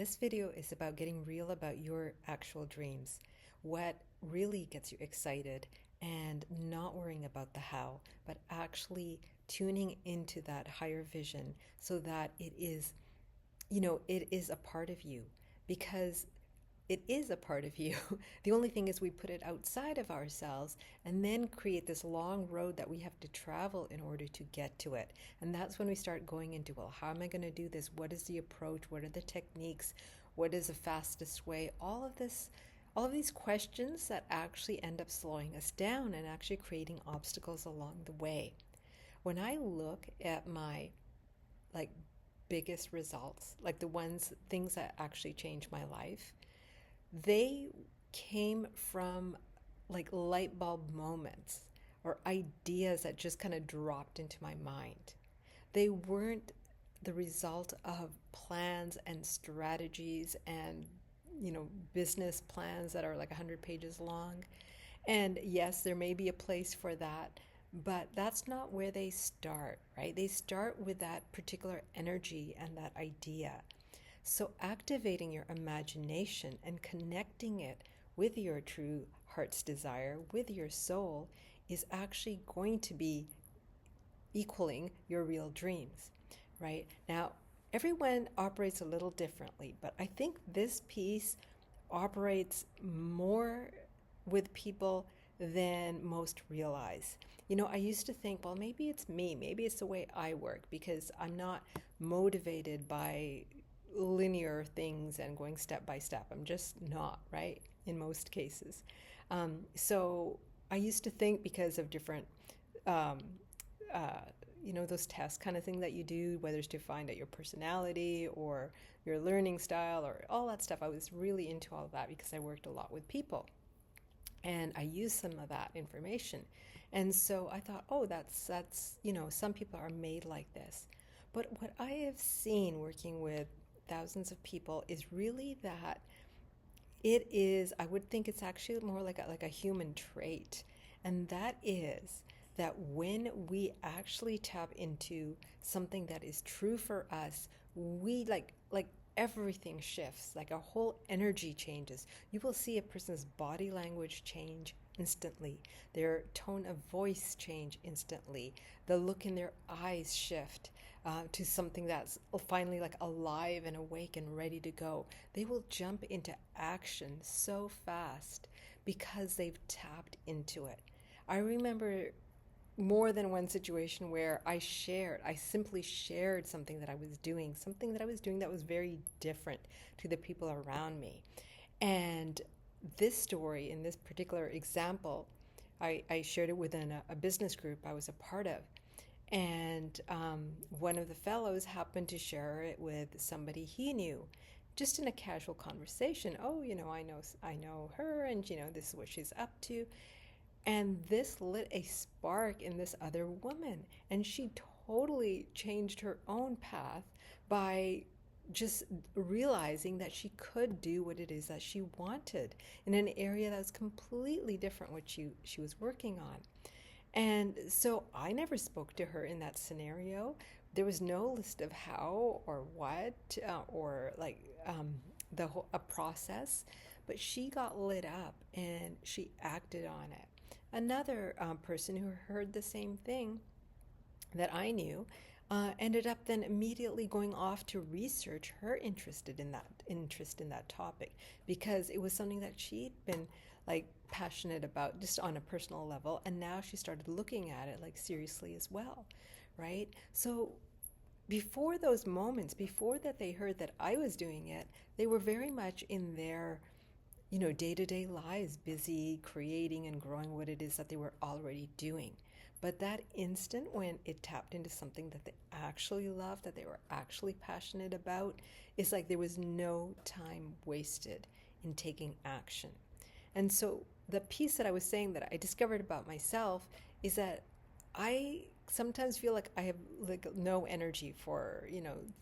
This video is about getting real about your actual dreams, what really gets you excited, and not worrying about the how, but actually tuning into that higher vision so that it is a part of you because it is a part of you. The only thing is we put it outside of ourselves and then create this long road that we have to travel in order to get to it. And that's when we start going into, well, how am I going to do this? What is the approach? What are the techniques? What is the fastest way? All of these questions that actually end up slowing us down and actually creating obstacles along the way. When I look at my like biggest results, like things that actually changed my life, they came from like light bulb moments or ideas that just kind of dropped into my mind. They weren't the result of plans and strategies and business plans that are like 100 pages long. And yes, there may be a place for that, but that's not where they start, right? They start with that particular energy and that idea. So, activating your imagination and connecting it with your true heart's desire, with your soul, is actually going to be equaling your real dreams, right? Now, everyone operates a little differently, but I think this piece operates more with people than most realize. I used to think, well, maybe it's me, maybe it's the way I work because I'm not motivated by linear things and going step by step. I'm just not, right? In most cases. So I used to think because of different, um, uh, those tests kind of thing that you do, whether it's to find out your personality or your learning style or all that stuff. I was really into all of that because I worked a lot with people. And I used some of that information. And so I thought, oh, some people are made like this. But what I have seen working with thousands of people is really that I would think it's actually more like a human trait. And that is that when we actually tap into something that is true for us, we like everything shifts, like our whole energy changes. You will see a person's body language change instantly, their tone of voice change instantly, the look in their eyes shift to something that's finally like alive and awake and ready to go. They will jump into action so fast because they've tapped into it. I remember more than one situation where I simply shared something that I was doing, that was very different to the people around me. And this story, in this particular example, I shared it within a business group I was a part of. And one of the fellows happened to share it with somebody he knew, just in a casual conversation. Oh, I know her, and this is what she's up to. And this lit a spark in this other woman. And she totally changed her own path by just realizing that she could do what it is that she wanted in an area that's completely different what she was working on. And so I never spoke to her in that scenario. There was no list of how or what or the whole a process, but she got lit up and she acted on it. Another person who heard the same thing that I knew ended up then immediately going off to research her interest in that topic because it was something that she'd been like passionate about just on a personal level, and now she started looking at it like seriously as well, right? So before those moments, before that they heard that I was doing it, they were very much in their day-to-day lives, busy creating and growing what it is that they were already doing. But that instant when it tapped into something that they actually loved, that they were actually passionate about, it's like there was no time wasted in taking action. And so the piece that I was saying that I discovered about myself is that I sometimes feel like I have like no energy for,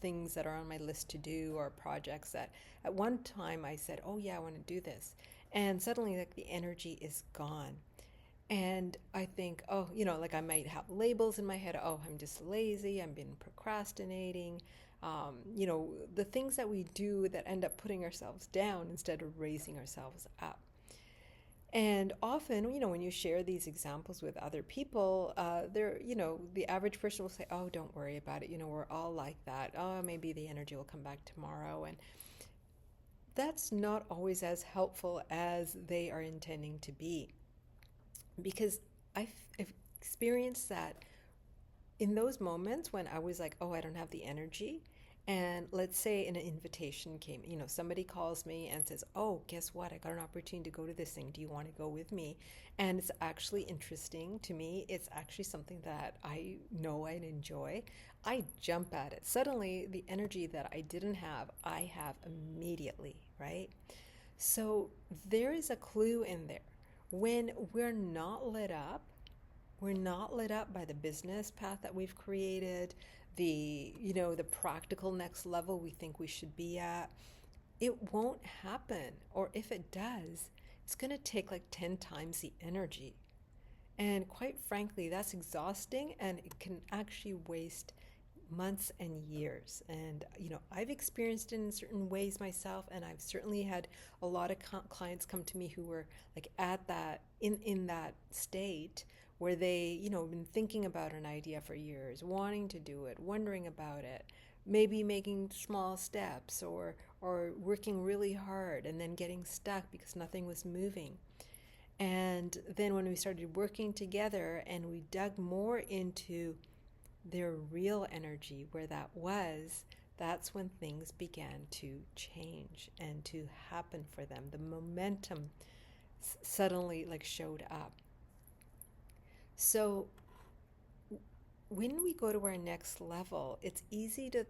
things that are on my list to do or projects that at one time I said, oh yeah, I want to do this. And suddenly like the energy is gone. And I think, oh, like I might have labels in my head. Oh, I'm just lazy. I've been procrastinating. the things that we do that end up putting ourselves down instead of raising ourselves up. And often, when you share these examples with other people, the average person will say, "Oh, don't worry about it. We're all like that. Oh, maybe the energy will come back tomorrow." And that's not always as helpful as they are intending to be. Because I've experienced that in those moments when I was like, "Oh, I don't have the energy." And let's say an invitation came, somebody calls me and says, "Oh, guess what? I got an opportunity to go to this thing. Do you want to go with me?" And it's actually interesting to me. It's actually something that I know I'd enjoy. I jump at it. Suddenly, the energy that I didn't have, I have immediately, right? So there is a clue in there. When we're not lit up by the business path that we've created, the practical next level we think we should be at. It won't happen. Or if it does, it's going to take like 10 times the energy. And quite frankly, that's exhausting, and it can actually waste months and years. And I've experienced it in certain ways myself, and I've certainly had a lot of clients come to me who were like at that in that state where they been thinking about an idea for years, wanting to do it, wondering about it, maybe making small steps, or working really hard and then getting stuck because nothing was moving. And then when we started working together and we dug more into their real energy, where that was, that's when things began to change and to happen for them. The momentum suddenly like showed up. So when we go to our next level, it's easy to,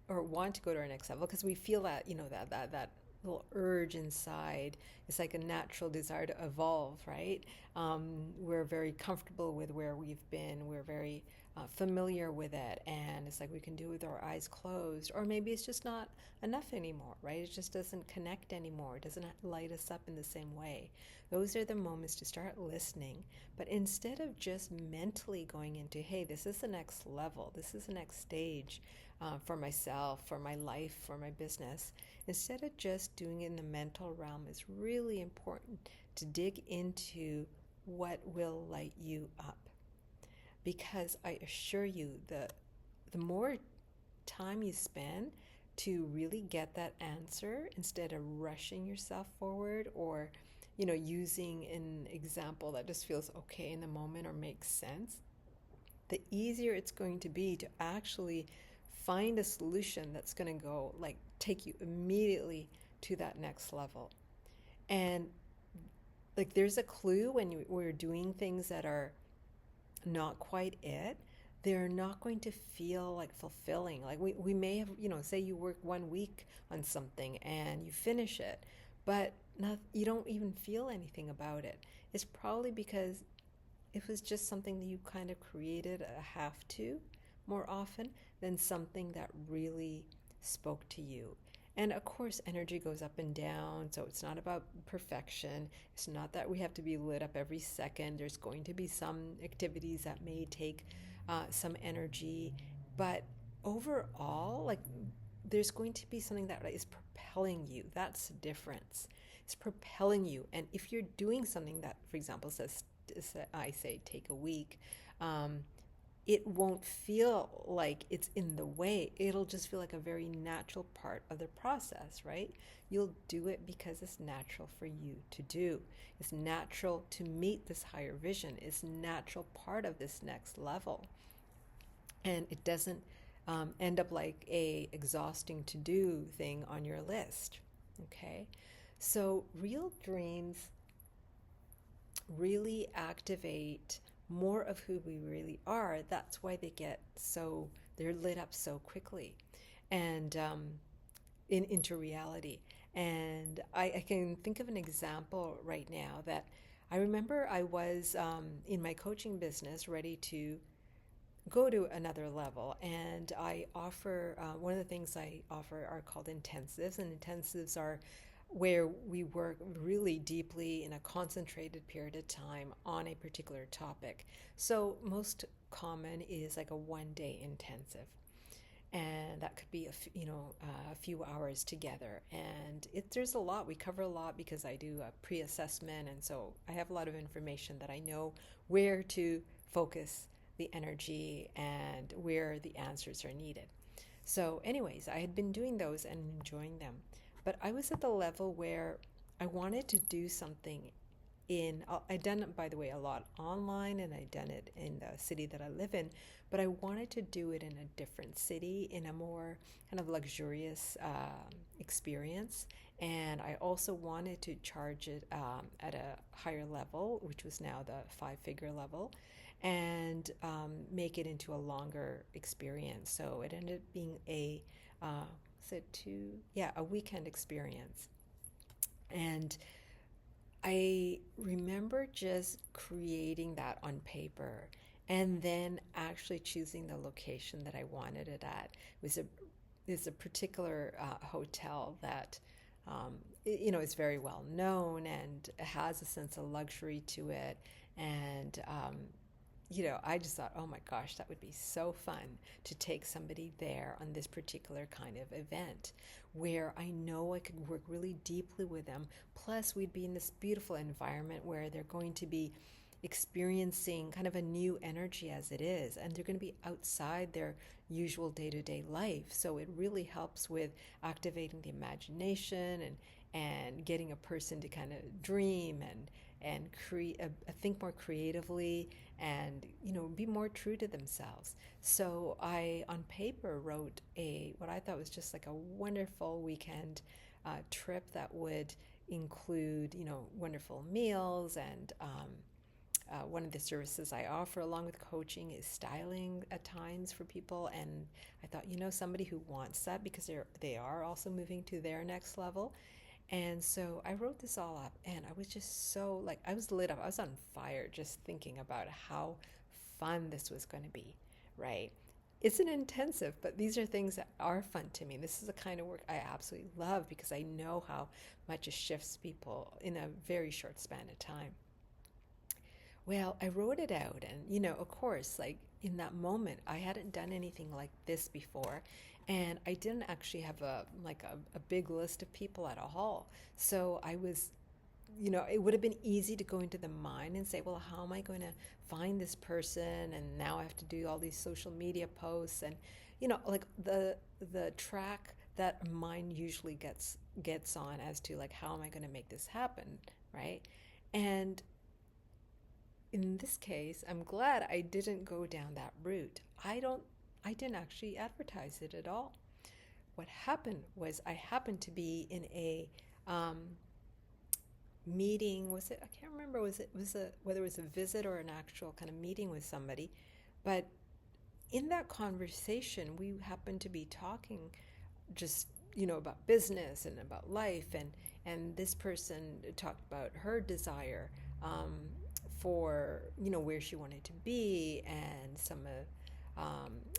or want to go to our next level, because we feel that, that little urge inside. It's like a natural desire to evolve, right? We're very comfortable with where we've been. We're very familiar with it, and it's like we can do it with our eyes closed. Or maybe it's just not enough anymore, right? It just doesn't connect anymore. It doesn't light us up in the same way. Those are the moments to start listening. But instead of just mentally going into, hey, this is the next level, this is the next stage for myself, for my life, for my business, instead of just doing it in the mental realm, it's really important to dig into what will light you up. Because I assure you, the more time you spend to really get that answer, instead of rushing yourself forward, or using an example that just feels okay in the moment or makes sense, the easier it's going to be to actually find a solution that's going to go like take you immediately to that next level. And like there's a clue when we're doing things that are not quite it, they're not going to feel like fulfilling. Like we may have, say you work 1 week on something and you finish it, but you don't even feel anything about it. It's probably because it was just something that you kind of created a have to more often than something that really spoke to you. And of course, energy goes up and down, so it's not about perfection. It's not that we have to be lit up every second. There's going to be some activities that may take some energy, but overall, like there's going to be something that is propelling you. That's the difference. It's propelling you. And if you're doing something that, for example, says, I say, take a week, it won't feel like it's in the way. It'll just feel like a very natural part of the process, right? You'll do it because it's natural for you to do. It's natural to meet this higher vision. It's a natural part of this next level. And it doesn't end up like a exhausting to-do thing on your list, okay? So real dreams really activate more of who we really are. That's why they're lit up so quickly and into reality. And I can think of an example right now that I remember I was in my coaching business ready to go to another level, and I offer one of the things I offer are called intensives, and intensives are where we work really deeply in a concentrated period of time on a particular topic. So most common is like a 1-day intensive. and that could be a few hours together. And there's a lot, we cover a lot because I do a pre-assessment, and so I have a lot of information that I know where to focus the energy and where the answers are needed. So anyways, I had been doing those and enjoying them, but I was at the level where I wanted to do something I'd done it, by the way, a lot online, and I'd done it in the city that I live in, but I wanted to do it in a different city, in a more kind of luxurious experience. And I also wanted to charge it at a higher level, which was now the 5-figure level, and make it into a longer experience. So it ended up being a weekend experience. And I remember just creating that on paper and then actually choosing the location that I wanted it at. It's a particular hotel that is very well known and has a sense of luxury to it. And I just thought, oh my gosh, that would be so fun to take somebody there on this particular kind of event where I know I could work really deeply with them. Plus, we'd be in this beautiful environment where they're going to be experiencing kind of a new energy as it is, and they're going to be outside their usual day-to-day life. So it really helps with activating the imagination and getting a person to kind of dream and think more creatively, and be more true to themselves. So I on paper wrote what I thought was just like a wonderful weekend trip that would include wonderful meals, and one of the services I offer along with coaching is styling at times for people. And I thought, somebody who wants that, because they are also moving to their next level. And so I wrote this all up, and I was just so I was lit up. I was on fire just thinking about how fun this was going to be, right? It's an intensive, but these are things that are fun to me. This is the kind of work I absolutely love because I know how much it shifts people in a very short span of time. Well, I wrote it out, and of course, in that moment, I hadn't done anything like this before, and I didn't actually have a big list of people at all. So I was, it would have been easy to go into the mind and say, well, how am I going to find this person? And now I have to do all these social media posts, and the track that mind usually gets on as to how am I going to make this happen, right? And in this case, I'm glad I didn't go down that route. I didn't actually advertise it at all. What happened was I happened to be in a meeting. Was it? I can't remember. Whether it was a visit or an actual kind of meeting with somebody, but in that conversation, we happened to be talking just about business and about life, and this person talked about her desire for where she wanted to be, and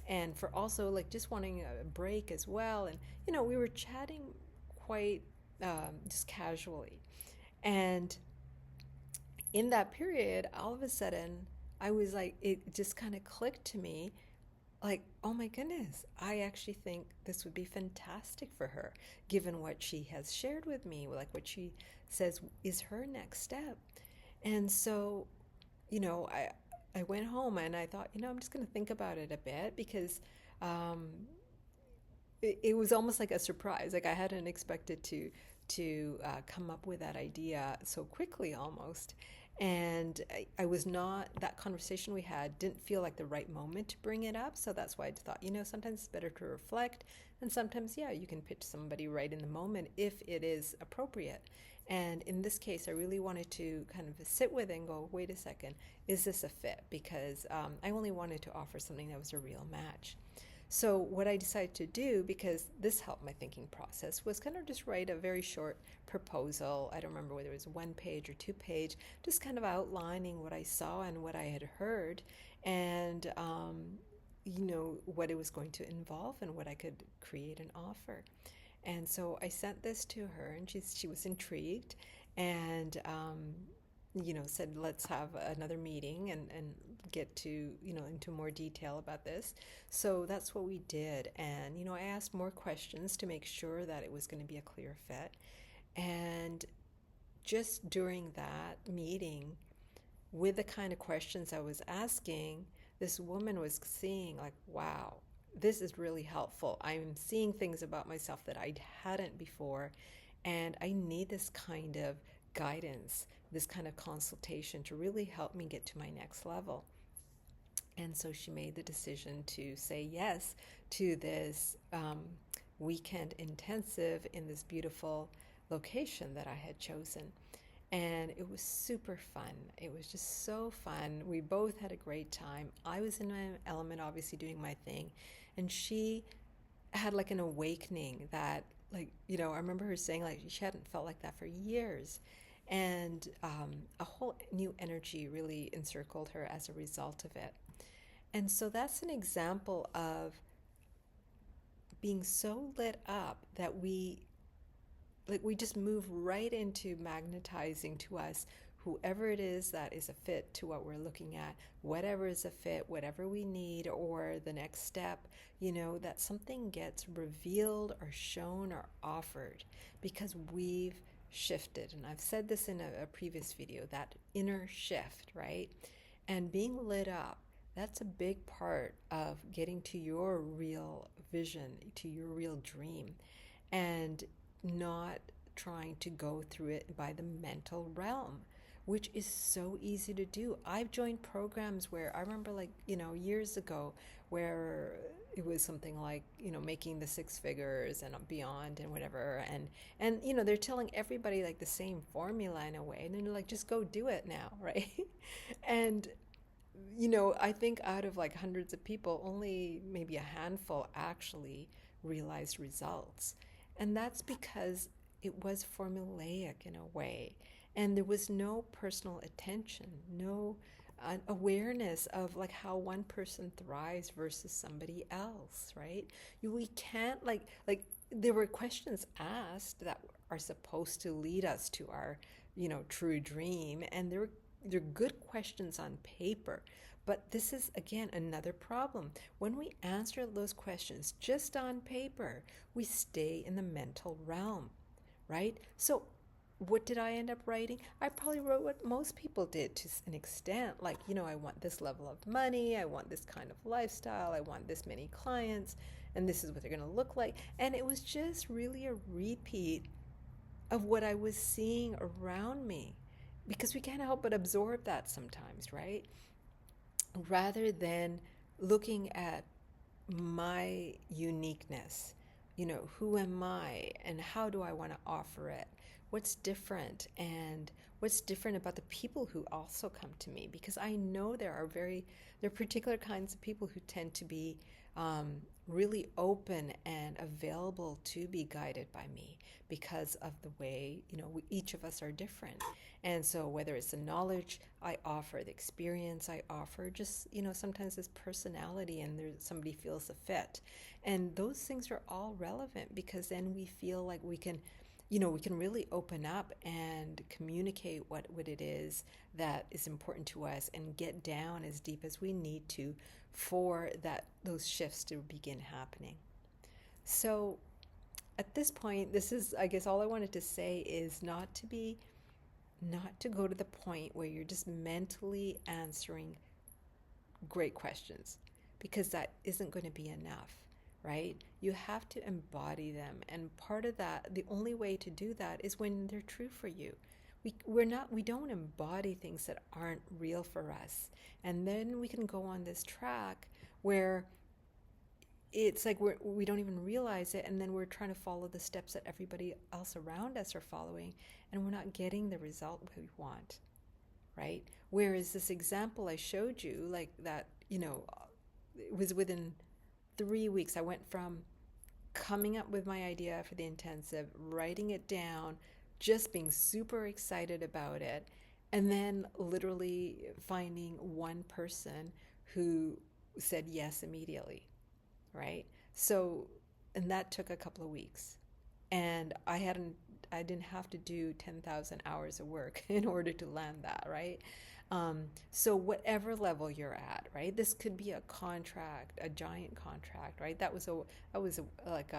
and for also just wanting a break as well. And we were chatting quite just casually, and in that period, all of a sudden, I was it just kind of clicked to me, oh my goodness, I actually think this would be fantastic for her, given what she has shared with me, what she says is her next step. And so, I went home and I thought, I'm just going to think about it a bit, because it was almost like a surprise. I hadn't expected to come up with that idea so quickly almost. And I was not, that conversation we had didn't feel like the right moment to bring it up. So that's why I thought, sometimes it's better to reflect. And sometimes, you can pitch somebody right in the moment if it is appropriate. And in this case, I really wanted to kind of sit with it and go, wait a second, is this a fit? Because I only wanted to offer something that was a real match. So what I decided to do, because this helped my thinking process, was kind of just write a very short proposal. I don't remember whether it was 1 page or 2 page, just kind of outlining what I saw and what I had heard, and what it was going to involve and what I could create and offer. And so I sent this to her, and she was intrigued, and said, let's have another meeting and get to, into more detail about this. So that's what we did. And, I asked more questions to make sure that it was going to be a clear fit. And just during that meeting, with the kind of questions I was asking, this woman was seeing, like, wow, this is really helpful. I'm seeing things about myself that I hadn't before, and I need this kind of guidance, this kind of consultation to really help me get to my next level. And so she made the decision to say yes to this weekend intensive in this beautiful location that I had chosen. And it was super fun. It was just so fun. We both had a great time. I was in my element, obviously doing my thing. And she had like an awakening that, like, I remember her saying, like, she hadn't felt like that for years. And a whole new energy really encircled her as a result of it. And so that's an example of being so lit up that we just move right into magnetizing to us whoever it is that is a fit to what we're looking at, whatever is a fit, whatever we need, or the next step, that something gets revealed or shown or offered because we've shifted. And I've said this in a previous video, that inner shift, right? And being lit up, that's a big part of getting to your real vision, to your real dream. And not trying to go through it by the mental realm, which is so easy to do. I've joined programs where I remember, like, years ago, where it was something like, making the six figures and beyond and whatever. And they're telling everybody like the same formula in a way. And then they're like, just go do it now, right? And I think out of like hundreds of people, only maybe a handful actually realized results. And that's because it was formulaic in a way. And there was no personal attention, no awareness of like how one person thrives versus somebody else, right? We can't like there were questions asked that are supposed to lead us to our, true dream. And they're good questions on paper. But this is, again, another problem. When we answer those questions just on paper, we stay in the mental realm, right? So what did I end up writing? I probably wrote what most people did to an extent. Like, I want this level of money. I want this kind of lifestyle. I want this many clients. And this is what they're going to look like. And it was just really a repeat of what I was seeing around me. Because we can't help but absorb that sometimes, right? Rather than looking at my uniqueness, who am I and how do I want to offer it? What's different, and what's different about the people who also come to me? Because I know there are particular kinds of people who tend to be really open and available to be guided by me because of the way, each of us are different. And so whether it's the knowledge I offer, the experience I offer, just, sometimes this personality and somebody feels a fit. And those things are all relevant because then we feel like we can really open up and communicate what it is that is important to us and get down as deep as we need to for those shifts to begin happening. So at this point, this is, I guess, all I wanted to say is not to go to the point where you're just mentally answering great questions, because that isn't going to be enough, right? You have to embody them. And part of that, the only way to do that is when they're true for you. We don't embody things that aren't real for us. And then we can go on this track where it's like we don't even realize it, and then we're trying to follow the steps that everybody else around us are following, and we're not getting the result we want, right? Whereas this example I showed you, like that, it was within 3 weeks. I went from coming up with my idea for the intensive, writing it down, just being super excited about it, and then literally finding one person who said yes immediately, right? So, and that took a couple of weeks. And I didn't have to do 10,000 hours of work in order to land that, right? So whatever level you're at, right? This could be a contract, a giant contract, right? Like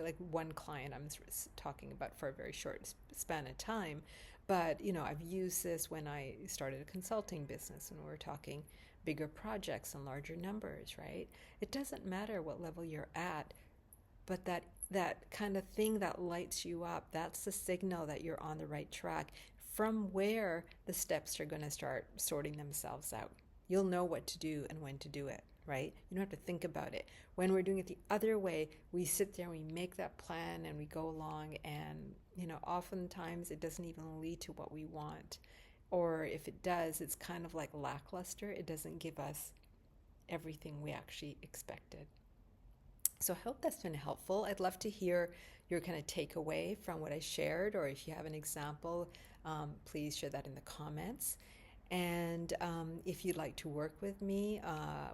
like one client I'm talking about for a very short span of time, but I've used this when I started a consulting business, and we're talking bigger projects and larger numbers, right? It doesn't matter what level you're at, but that kind of thing that lights you up, that's the signal that you're on the right track, from where the steps are going to start sorting themselves out. You'll know what to do and when to do it, right? You don't have to think about it. When we're doing it the other way, we sit there and we make that plan and we go along, and oftentimes it doesn't even lead to what we want. Or if it does, it's kind of like lackluster. It doesn't give us everything we actually expected. So I hope that's been helpful. I'd love to hear your kind of takeaway from what I shared, or if you have an example, please share that in the comments. And if you'd like to work with me,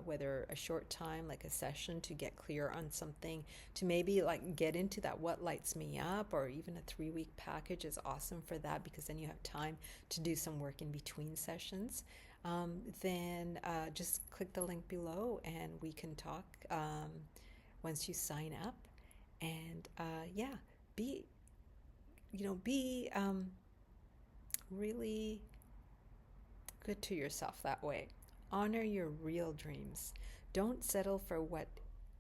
whether a short time, like a session to get clear on something, to maybe like get into that what lights me up, or even a 3-week package is awesome for that, because then you have time to do some work in between sessions. Then just click the link below and we can talk once you sign up. And yeah, be really good to yourself that way. Honor your real dreams. Don't settle for what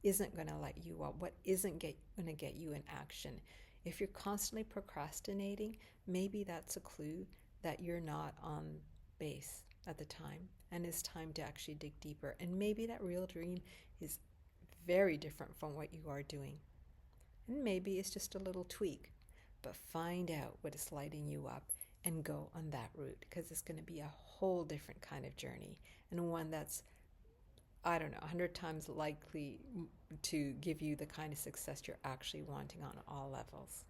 isn't going to light you up, what isn't going to get you in action. If you're constantly procrastinating, maybe that's a clue that you're not on base at the time, and it's time to actually dig deeper. And maybe that real dream is very different from what you are doing. And maybe it's just a little tweak, but find out what is lighting you up and go on that route, because it's going to be a whole different kind of journey, and one that's, I don't know, 100 times likely to give you the kind of success you're actually wanting on all levels.